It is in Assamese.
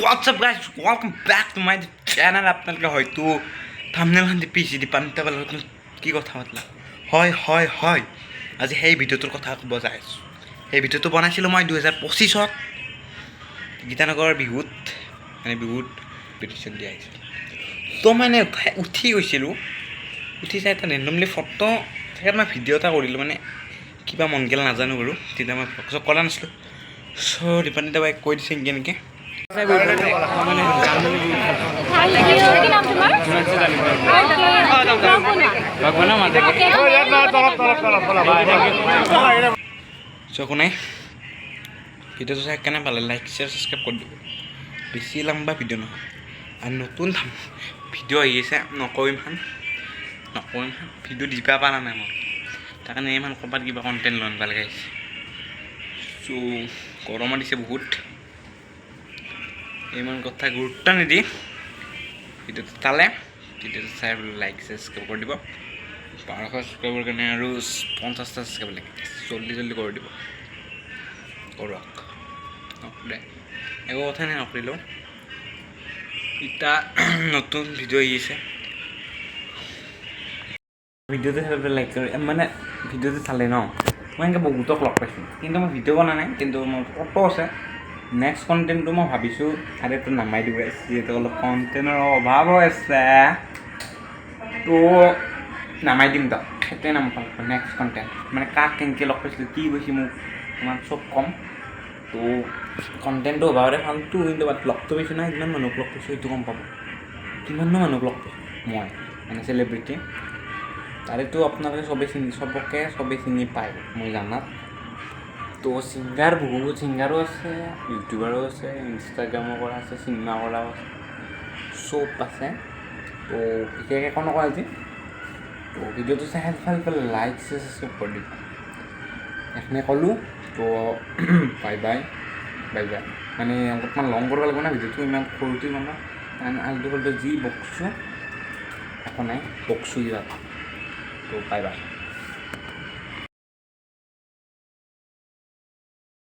What's up guys, welcome back to my channel. আপনাদেরকে হয়তো থাম্বনেল খান পিছি দি পানিতে পেলাই কি কথা পাতলা হয় হয় হয় আজি সেই ভিডিঅ'টোৰ কথা ক'ব যাই আছোঁ। সেই ভিডিঅ'টো বনাইছিলোঁ মই 2025ত গীতানগৰৰ বিহুত পিটিশ্যন দিয়া আহিছিল। তো মানে উঠি গৈছিলোঁ, উঠি চাই এটা ৰেণ্ডমলি ফটো তেখেত মই ভিডিঅ' এটা কৰিলোঁ, মানে কিবা মন গ'ল নাজানো বাৰু, তেতিয়া মই ফটো কৰা নাছিলোঁ। চ' দীপানিতা বাই কৈ দিছে এনেকৈ একো নাই। ভিডিঅ'টো চাই কেনে পালে লাইক শ্বেয়াৰ ছাবস্ক্ৰাইব কৰি দিব, বেছি লম্বা ভিডিঅ' নহয়। আৰু নতুন ভিডিঅ' আহি আছে, নকওঁ ইমান ভিডিঅ' দিবা পৰা নাই মই, তাৰ কাৰণে ইমান ক'ৰবাত কিবা কণ্টেণ্ট লৈ আনিব লগা হৈছে। চ' গৰমো দিছে বহুত, ইমান কথা গুৰুত্ব নিদি ভিডিঅ'টো চালে ভিডিঅ'টো চাই লাইক ছাবস্ক্ৰাইব কৰি দিব। 1200 ছাবস্ক্ৰাইবৰ কাৰণে আৰু 50টা ছাবস্ক্ৰাইব লাগে, জল্দি কৰি দিব। কৰক নকৰে একো কথা নাই, নকৰিলেও এতিয়া নতুন ভিডিঅ' আহিছে। ভিডিঅ'টো চাই লাইক কৰি মানে ভিডিঅ'টো চালে ন, মই এনেকৈ বহুতক লগ পাইছোঁ, কিন্তু মই ভিডিঅ' বনা নাই, কিন্তু মোৰ ফটো আছে। নেক্সট কণ্টেণ্টটো মই ভাবিছোঁ আৰু এইটো নামাই দিব, যিহেতু অলপ কণ্টেণ্টৰ অভাৱ হৈ আছে, তো নামাই দিম তাক, সেইটোৱে নাম পালোঁ নেক্সট কণ্টেণ্ট। মানে কাক কেনেকৈ লগ পাইছিলোঁ, কি কৈছে মোক, তোমাক চব ক'ম। তো কণ্টেণ্টটো অভাৱৰে ভালটো, কিন্তু বাট লগটো পাইছোঁ নাই, কিমান মানুহক লগ পাইছোঁ সেইটো গম পাব। কিমাননো মানুহক লগ পাইছোঁ মই, মানে চেলিব্ৰিটি, তাৰেতো আপোনালোকে চবেই চিনি পায় মই জানাত। তো ছিংগাৰ বহুত ছিংগাৰো আছে, ইউটিউবাৰো আছে, ইনষ্টাগ্ৰামৰ পৰা আছে, চিনেমা কৰাও আছে, চব আছে। তো বিশেষ একো নকওঁ আজি। তো ভিডিঅ'টো চাই লাইক ছাবস্ক্ৰাইব কৰি দিব, এইখিনি ক'লোঁ। তো বাই বাই মানে অলপমান লং কৰিব লাগিব না ভিডিঅ'টো, ইমান সৰুটো ইমান আলটু ফাল্টু যি বকছোঁ একো নাই, বকছোঁ কিবা। তো বাই বাই।